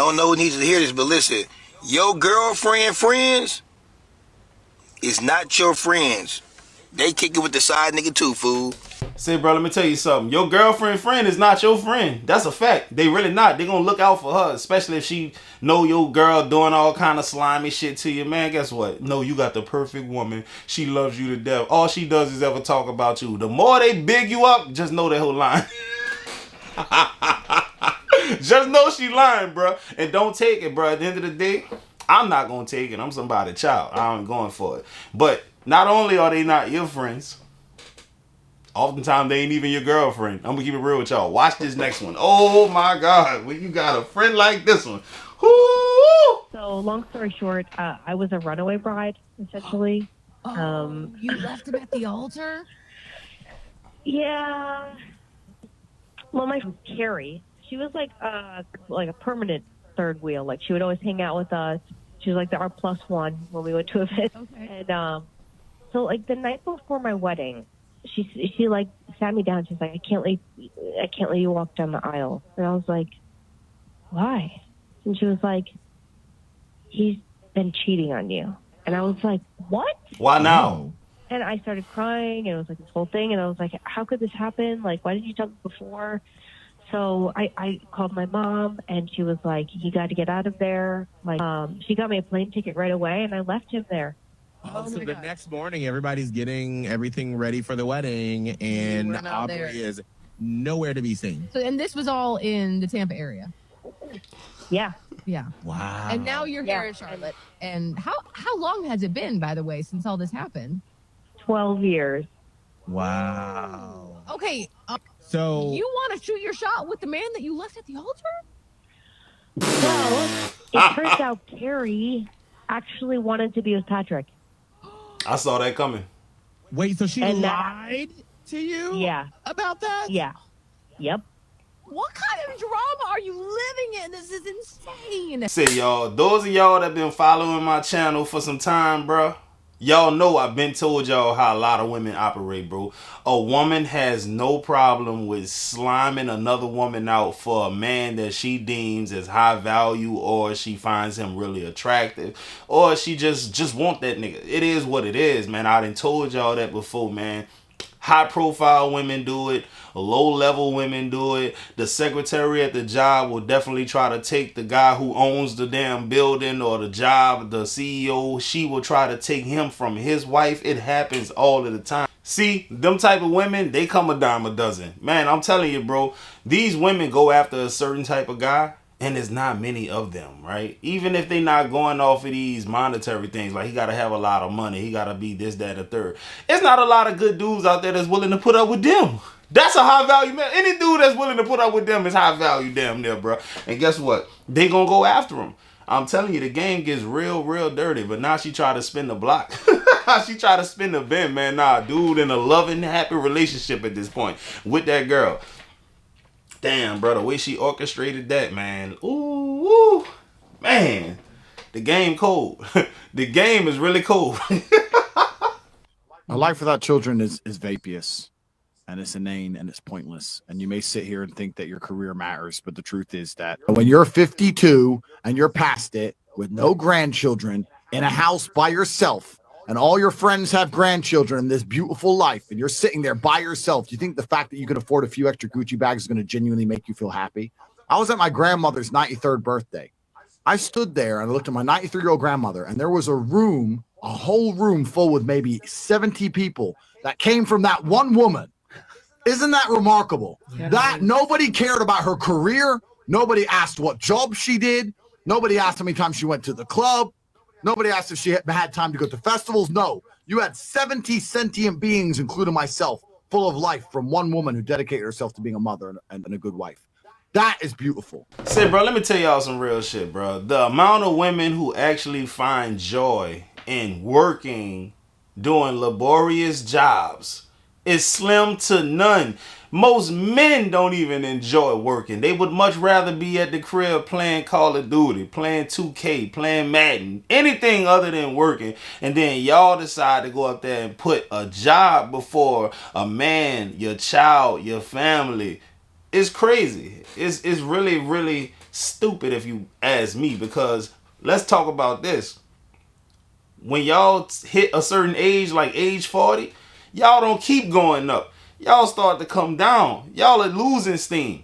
don't know who needs to hear this, but listen, your girlfriend friends is not your friends. They kick it with the side nigga too, fool. Say, bro, let me tell you something. Your girlfriend friend is not your friend. That's a fact. They really not. They gonna look out for her, especially if she know your girl doing all kind of slimy shit to you. Man, guess what? No, you got the perfect woman. She loves you to death. All she does is ever talk about you. The more they big you up, just know that whole line. Just know she lying, bro. And don't take it, bro. At the end of the day, I'm not gonna take it. I'm somebody's child. I'm going for it. But not only are they not your friends, oftentimes they ain't even your girlfriend. I'm gonna keep it real with y'all. Watch this next one. Oh my God, when you got a friend like this one. Whoo! So long story short, I was a runaway bride, essentially. You left him at the altar? Yeah. Well, my friend Carrie, she was like a permanent third wheel. Like she would always hang out with us. She was like our plus one when we went to events. Okay. And so like the night before my wedding, she like sat me down. She's like, I can't let you walk down the aisle. And I was like, why? And she was like, he's been cheating on you. And I was like, what? Why now? And I started crying, and it was like this whole thing. And I was like, how could this happen? Like, why didn't you tell me before? So I called my mom, and she was like, you got to get out of there. Like, she got me a plane ticket right away, and I left him there. So the next morning, everybody's getting everything ready for the wedding, and Aubrey is nowhere to be seen. So, and this was all in the Tampa area. Yeah. Yeah. Wow. And now you're here in Charlotte. And how long has it been, by the way, since all this happened? 12 years. Wow. Okay. So you want to shoot your shot with the man that you left at the altar? Well, it turns out Carrie actually wanted to be with Patrick. I saw that coming. Wait, so she lied to you? Yeah. About that? Yeah. Yep. What kind of drama are you living in? This is insane. Say, y'all, those of y'all that been following my channel for some time, bro, y'all know I've been told y'all how a lot of women operate, bro. A woman has no problem with sliming another woman out for a man that she deems as high value, or she finds him really attractive, or she just want that nigga. It is what it is, man. I done told y'all that before, man. High profile women do it. Low level women do it. The secretary at the job will definitely try to take the guy who owns the damn building or the job, the CEO. She will try to take him from his wife. It happens all of the time. See, them type of women, they come a dime a dozen. Man, I'm telling you, bro, these women go after a certain type of guy. And there's not many of them, right? Even if they not going off of these monetary things, like he got to have a lot of money, he got to be this, that, and the third. It's not a lot of good dudes out there that's willing to put up with them. That's a high value man. Any dude that's willing to put up with them is high value damn near, bro. And guess what? They gonna go after him. I'm telling you, the game gets real, real dirty. But now she try to spin the block. She try to spin the bend, man. Nah, dude in a loving, happy relationship at this point with that girl. Damn, bro, the way she orchestrated that, man. Ooh, man. The game cold. The game is really cold. A life without children is vapious, and it's inane, and it's pointless. And you may sit here and think that your career matters, but the truth is that when you're 52 and you're past it with no grandchildren in a house by yourself, and all your friends have grandchildren in this beautiful life, and you're sitting there by yourself, do you think the fact that you can afford a few extra Gucci bags is going to genuinely make you feel happy? I was at my grandmother's 93rd birthday. I stood there and I looked at my 93-year-old grandmother, and there was a room, a whole room full with maybe 70 people that came from that one woman. Isn't that remarkable? Yeah. That nobody cared about her career. Nobody asked what job she did. Nobody asked how many times she went to the club. Nobody asked if she had time to go to festivals. No, you had 70 sentient beings, including myself, full of life from one woman who dedicated herself to being a mother and a good wife. That is beautiful. Say, bro, let me tell y'all some real shit, bro. The amount of women who actually find joy in working, doing laborious jobs is slim to none. Most men don't even enjoy working. They would much rather be at the crib playing Call of Duty, playing 2K, playing Madden, anything other than working. And then y'all decide to go up there and put a job before a man, your child, your family. It's crazy. It's really, really stupid if you ask me, because let's talk about this. When y'all hit a certain age, like age 40, y'all don't keep going up. Y'all start to come down. Y'all are losing steam.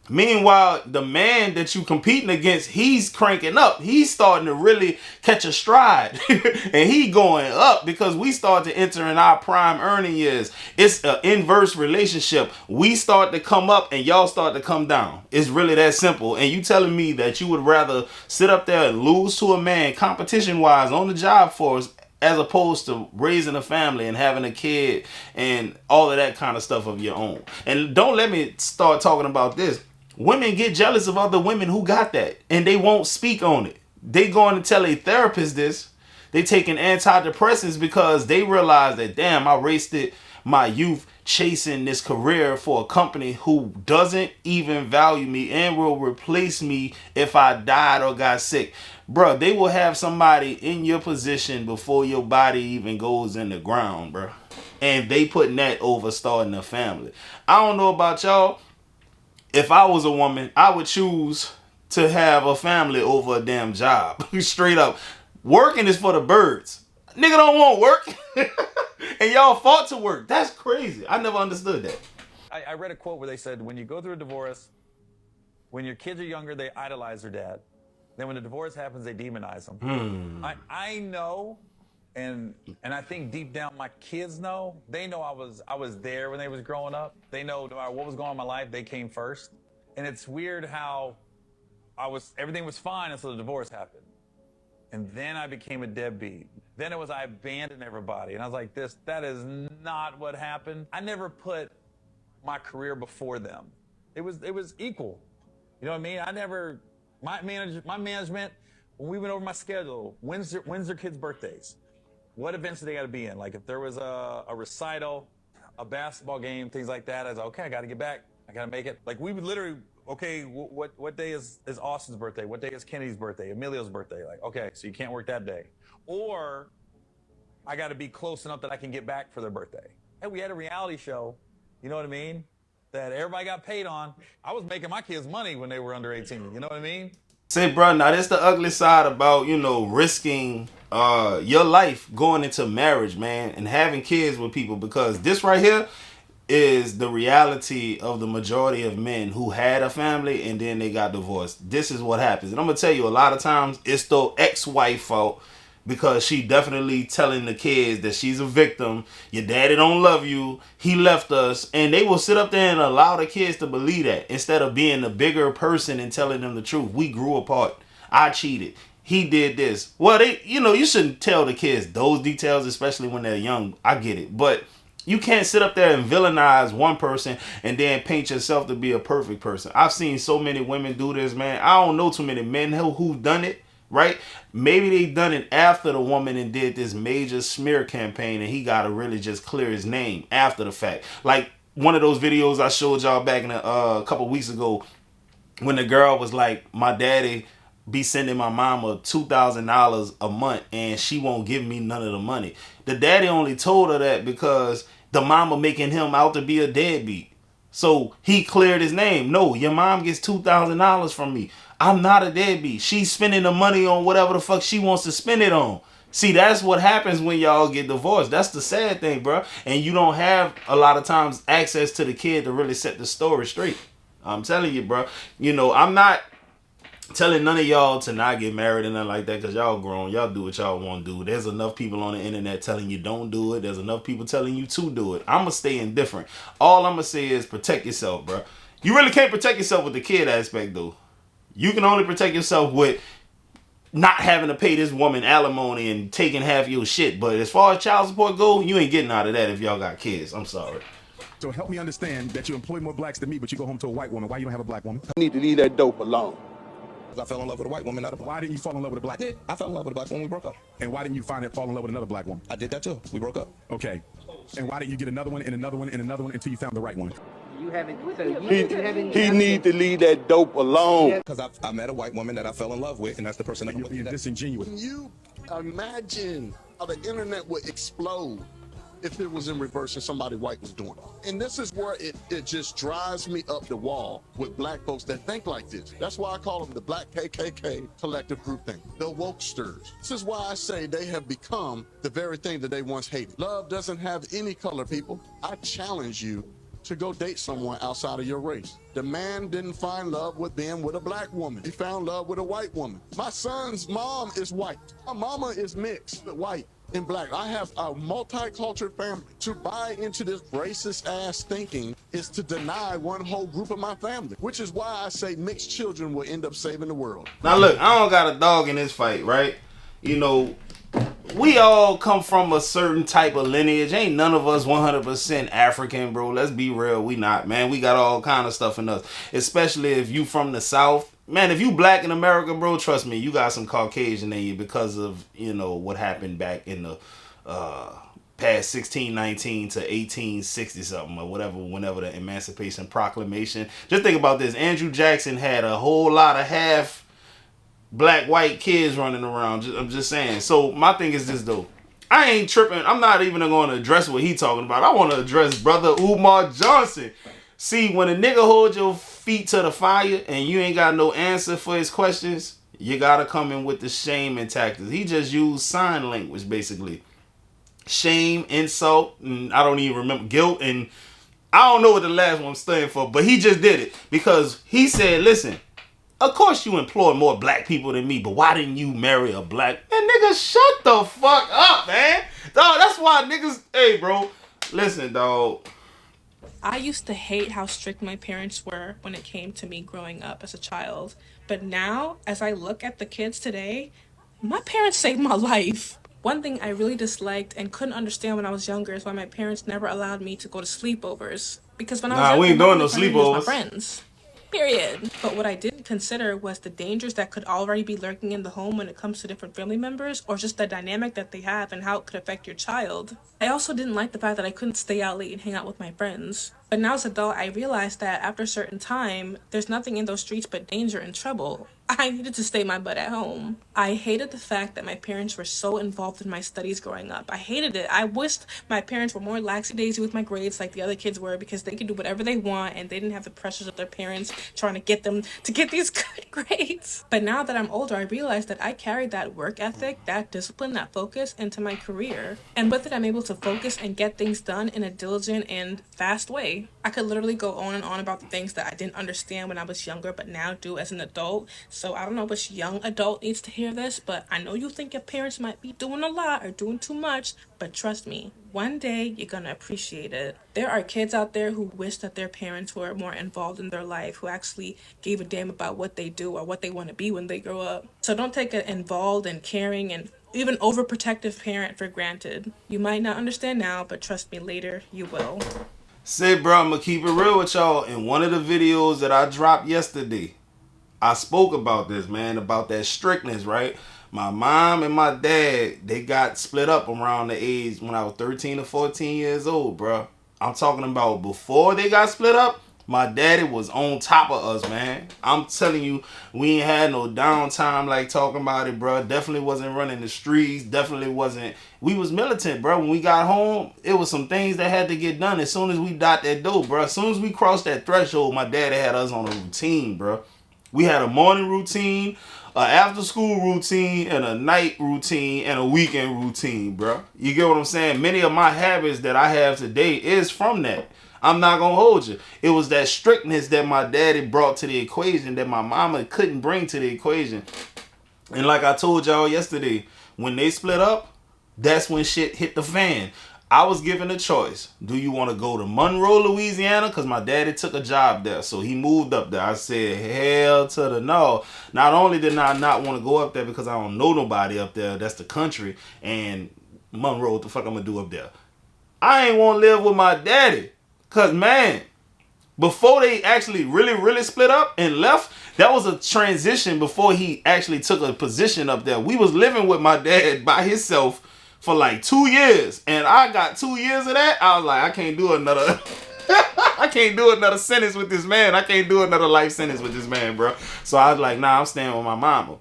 Meanwhile, the man that you competing against, he's cranking up. He's starting to really catch a stride. And he going up because we start to enter in our prime earning years. It's an inverse relationship. We start to come up and y'all start to come down. It's really that simple. And you telling me that you would rather sit up there and lose to a man competition-wise on the job force as opposed to raising a family and having a kid and all of that kind of stuff of your own. And don't let me start talking about this. Women get jealous of other women who got that, and they won't speak on it. They going to tell a therapist this. They taking antidepressants because they realize that, damn, I wasted my youth chasing this career for a company who doesn't even value me and will replace me if I died or got sick. Bro, they will have somebody in your position before your body even goes in the ground, bro. And they putting that over starting a family. I don't know about y'all. If I was a woman, I would choose to have a family over a damn job. Straight up. Working is for the birds. Nigga don't want work. And y'all fought to work. That's crazy. I never understood that. I read a quote where they said, when you go through a divorce, when your kids are younger, they idolize their dad. Then when the divorce happens, they demonize them. I know, and I think deep down my kids know. They know I was there when they was growing up. They know no matter what was going on in my life, they came first. And it's weird how everything was fine until the divorce happened. And then I became a deadbeat. Then it was I abandoned everybody. And I was like, that is not what happened. I never put my career before them. It was equal. You know what I mean? My management, when we went over my schedule, when's their kids' birthdays? What events do they got to be in? Like if there was a recital, a basketball game, things like that, I was like, okay, I got to get back. I got to make it. Like we would literally, okay, what day is Austin's birthday? What day is Kennedy's birthday? Emilio's birthday? Like, okay, so you can't work that day. Or I got to be close enough that I can get back for their birthday. And we had a reality show, you know what I mean? That everybody got paid on. I was making my kids money when they were under 18. You know what I mean? Say, bro, now that's the ugly side about, risking your life going into marriage, man, and having kids with people, because this right here is the reality of the majority of men who had a family and then they got divorced. This is what happens. And I'm going to tell you, a lot of times it's the ex-wife fault, because she definitely telling the kids that she's a victim. Your daddy don't love you. He left us. And they will sit up there and allow the kids to believe that instead of being the bigger person and telling them the truth. We grew apart. I cheated. He did this. Well, you shouldn't tell the kids those details, especially when they're young. I get it. But you can't sit up there and villainize one person and then paint yourself to be a perfect person. I've seen so many women do this, man. I don't know too many men who've done it. Right? Maybe they done it after the woman and did this major smear campaign and he got to really just clear his name after the fact. Like one of those videos I showed y'all back in a couple weeks ago when the girl was like, my daddy be sending my mama $2,000 a month and she won't give me none of the money. The daddy only told her that because the mama making him out to be a deadbeat. So he cleared his name. No, your mom gets $2,000 from me. I'm not a deadbeat. She's spending the money on whatever the fuck she wants to spend it on. See, that's what happens when y'all get divorced. That's the sad thing, bro. And you don't have a lot of times access to the kid to really set the story straight. I'm telling you, bro. I'm not telling none of y'all to not get married and nothing like that, because y'all grown. Y'all do what y'all want to do. There's enough people on the internet telling you don't do it. There's enough people telling you to do it. I'm going to stay indifferent. All I'm going to say is protect yourself, bro. You really can't protect yourself with the kid aspect, though. You can only protect yourself with not having to pay this woman alimony and taking half your shit. But as far as child support go, you ain't getting out of that if y'all got kids. I'm sorry. So help me understand that you employ more blacks than me, but you go home to a white woman. Why you don't have a black woman? I need to leave that dope alone. I fell in love with a white woman, not a black. Why didn't you fall in love with a black? I fell in love with a black woman. We broke up. And why didn't you fall in love with another black woman? I did that too. We broke up. Okay. And why didn't you get another one and another one and another one until you found the right one? You haven't. He need to leave that dope alone. Because I met a white woman that I fell in love with, and that's the person that you're being disingenuous. Can you imagine how the internet would explode if it was in reverse and somebody white was doing it. And this is where it just drives me up the wall with black folks that think like this. That's why I call them the black KKK collective group thing, the wokesters. This is why I say they have become the very thing that they once hated. Love doesn't have any color, people. I challenge you to go date someone outside of your race. The man didn't find love with being with a black woman. He found love with a white woman. My son's mom is white. My mama is mixed with white and black. I have a multicultural family. To buy into this racist ass thinking is to deny one whole group of my family, which is why I say mixed children will end up saving the world. Now look, I don't got a dog in this fight, right? You know, we all come from a certain type of lineage. Ain't none of us 100% African, bro. Let's be real. We not, man. We got all kind of stuff in us. Especially if you from the South. Man, if you black in America, bro, trust me, you got some Caucasian in you because of, you know, what happened back in the past 1619 to 1860 something or whatever, whenever the Emancipation Proclamation. Just think about this. Andrew Jackson had a whole lot of half black white kids running around. I'm just saying. So my thing is this though, I ain't tripping. I'm not even going to address what he talking about. I want to address brother Umar Johnson. See, when a nigga hold your feet to the fire and you ain't got no answer for his questions, you gotta come in with the shame and tactics. He just used sign language basically. Shame, insult, and I don't even remember, guilt, and I don't know what the last one standing for, but he just did it because he said, listen, of course you employ more black people than me, but why didn't you marry a black... Man, nigga, shut the fuck up, man. Dog, that's why niggas... Hey, bro, listen, dog. I used to hate how strict my parents were when it came to me growing up as a child. But now, as I look at the kids today, my parents saved my life. One thing I really disliked and couldn't understand when I was younger is why my parents never allowed me to go to sleepovers. Because when I was younger, we ain't doing no my family was my sleepovers. friends. Period. But what I didn't consider was the dangers that could already be lurking in the home when it comes to different family members, or just the dynamic that they have and how it could affect your child. I also didn't like the fact that I couldn't stay out late and hang out with my friends. But now as an adult, I realized that after a certain time, there's nothing in those streets but danger and trouble. I needed to stay my butt at home. I hated the fact that my parents were so involved in my studies growing up. I hated it. I wished my parents were more laxy-daisy with my grades like the other kids were, because they could do whatever they want and they didn't have the pressures of their parents trying to get them to get these good grades. But now that I'm older, I realize that I carried that work ethic, that discipline, that focus into my career. And with it, I'm able to focus and get things done in a diligent and fast way. I could literally go on and on about the things that I didn't understand when I was younger, but now do as an adult. So I don't know which young adult needs to hear this, but I know you think your parents might be doing a lot or doing too much, but trust me, one day you're gonna appreciate it. There are kids out there who wish that their parents were more involved in their life, who actually gave a damn about what they do or what they want to be when they grow up. So don't take an involved and caring and even overprotective parent for granted. You might not understand now, but trust me, later you will. Say, bro, I'm gonna keep it real with y'all. In one of the videos that I dropped yesterday, I spoke about this, man, about that strictness, right? My mom and my dad, they got split up around the age when I was 13 or 14 years old, bro. I'm talking about before they got split up, my daddy was on top of us, man. I'm telling you, we ain't had no downtime like talking about it, bro. Definitely wasn't running the streets. Definitely wasn't. We was militant, bro. When we got home, it was some things that had to get done as soon as we dot that door, bro. As soon as we crossed that threshold, my daddy had us on a routine, bro. We had a morning routine, an after school routine, and a night routine, and a weekend routine, bro. You get what I'm saying? Many of my habits that I have today is from that. I'm not going to hold you. It was that strictness that my daddy brought to the equation that my mama couldn't bring to the equation. And like I told y'all yesterday, when they split up, that's when shit hit the fan. I was given a choice. Do you want to go to Monroe, Louisiana? Because my daddy took a job there. So he moved up there. I said, hell to the no. Not only did I not want to go up there because I don't know nobody up there. That's the country. And Monroe, what the fuck I'm going to do up there? I ain't want to live with my daddy. Because, man, before they actually really split up and left, that was a transition before he actually took a position up there. We was living with my dad by himself for like 2 years, and I got 2 years of that. I was like, I can't do another I can't do another sentence with this man. I can't do another life sentence with this man, bro. So I was like, nah, I'm staying with my mama,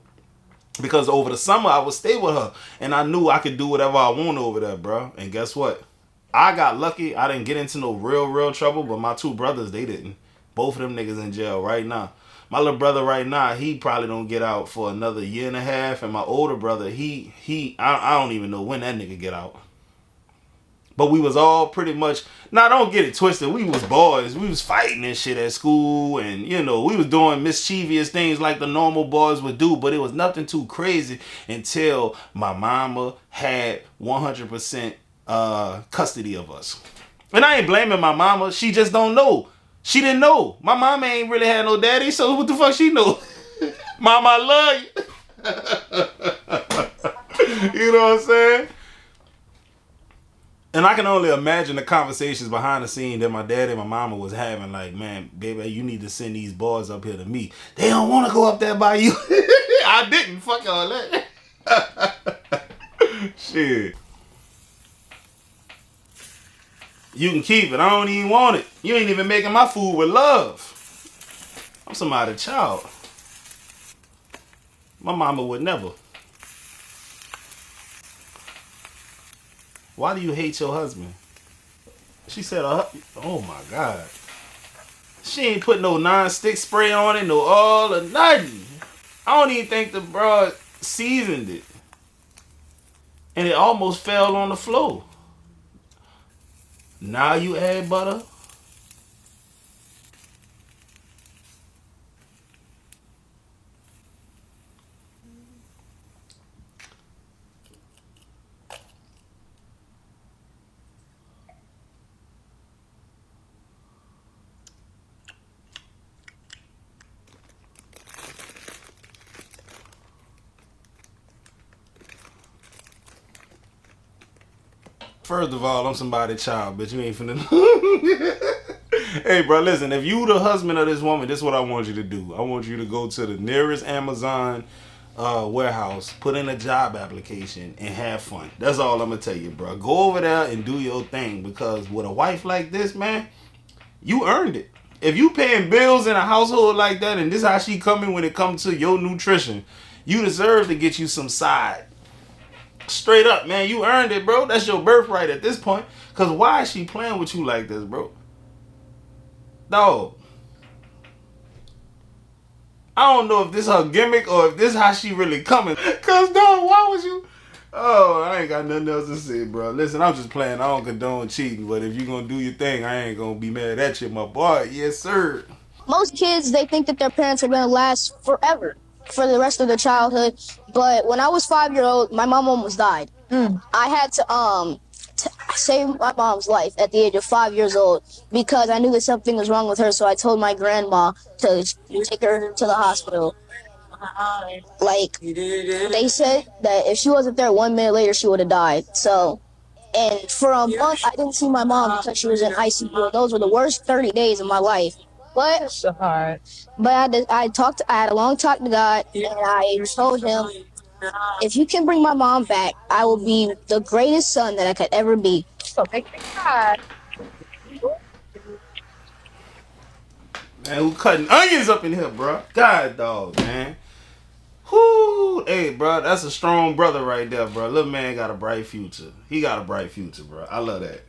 because over the summer I would stay with her, and I knew I could do whatever I want over there, bro. And guess what? I got lucky. I didn't get into no real trouble, but my two brothers, they didn't. Both of them niggas in jail right now. My little brother right now, he probably don't get out for another year and a half. And my older brother, I don't even know when that nigga get out. But we was all pretty much, now don't get it twisted, we was boys. We was fighting and shit at school, and you know, we was doing mischievous things like the normal boys would do, but it was nothing too crazy until my mama had 100% custody of us. And I ain't blaming my mama, she just don't know. She didn't know. My mama ain't really had no daddy, so what the fuck she know? Mama, I love you. You know what I'm saying? And I can only imagine the conversations behind the scene that my dad and my mama was having. Like, man, baby, you need to send these boys up here to me. They don't want to go up there by you. I didn't. Fuck all that. Shit. You can keep it. I don't even want it. You ain't even making my food with love. I'm somebody's child. My mama would never. Why do you hate your husband? She said, oh my God. She ain't put no non-stick spray on it, no oil or nothing. I don't even think the broad seasoned it. And it almost fell on the floor. Now you add butter. First of all, I'm somebody's child, but you ain't finna. Hey, bro, listen. If you the husband of this woman, this is what I want you to do. I want you to go to the nearest Amazon warehouse, put in a job application, and have fun. That's all I'm gonna tell you, bro. Go over there and do your thing, because with a wife like this, man, you earned it. If you paying bills in a household like that, and this how she coming when it comes to your nutrition, you deserve to get you some side. Straight up, man, you earned it, bro. That's your birthright at this point. Cause why is she playing with you like this, bro? Dog. I don't know if this her gimmick or if this how she really coming. Cause dog, why would you? Oh, I ain't got nothing else to say, bro. Listen, I'm just playing. I don't condone cheating, but if you gonna do your thing, I ain't gonna be mad at you, my boy. Yes, sir. Most kids, they think that their parents are gonna last forever, for the rest of their childhood. But when I was 5 years old, my mom almost died. I had to save my mom's life at the age of 5 years old because I knew that something was wrong with her. So I told my grandma to take her to the hospital. Like, they said that if she wasn't there 1 minute later, she would have died. So, and for a month, I didn't see my mom because she was in ICU. Those were the worst 30 days of my life. But that's so hard. But I had a long talk to God, and I told him, if you can bring my mom back, I will be the greatest son that I could ever be. So make me cry. Man, who cutting onions up in here, bro? God, dog, man. Whoo, hey, bro, that's a strong brother right there, bro. Little man got a bright future. He got a bright future, bro. I love that.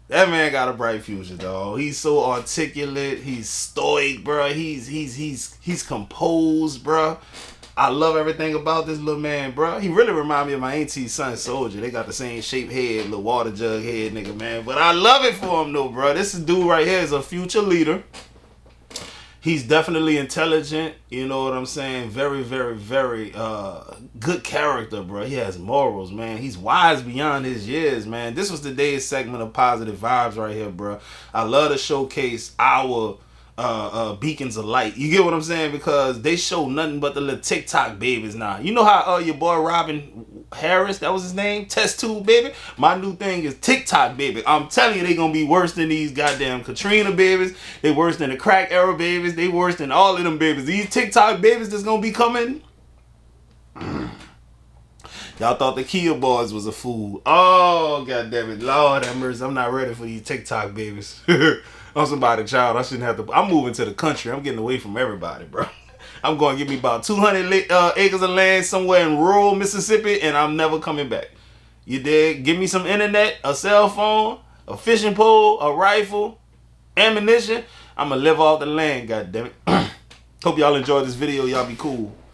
That man got a bright future, dog. He's so articulate. He's stoic, bro. He's composed, bro. I love everything about this little man, bro. He really remind me of my auntie's son, Soldier. They got the same shaped head, little water jug head, nigga, man. But I love it for him, though, bro. This dude right here is a future leader. He's definitely intelligent, you know what I'm saying? Very, very, very good character, bro. He has morals, man. He's wise beyond his years, man. This was today's segment of Positive Vibes right here, bro. I love to showcase our beacons of light. You get what I'm saying? Because they show nothing but the little TikTok babies now. You know how your boy Robin Harris, that was his name? Test tube baby. My new thing is TikTok baby. I'm telling you, they gonna be worse than these goddamn Katrina babies. They worse than the crack era babies. They worse than all of them babies. These TikTok babies that's gonna be coming. Y'all thought the Kia boys was a fool. Oh, goddamn it. Lord have mercy. I'm not ready for these TikTok babies. I'm somebody's child. I shouldn't have to. I'm moving to the country. I'm getting away from everybody, bro. I'm going to give me about 200 acres of land somewhere in rural Mississippi, and I'm never coming back. You dig? Give me some internet, a cell phone, a fishing pole, a rifle, ammunition, I'ma live off the land, goddammit. Hope y'all enjoyed this video. Y'all be cool.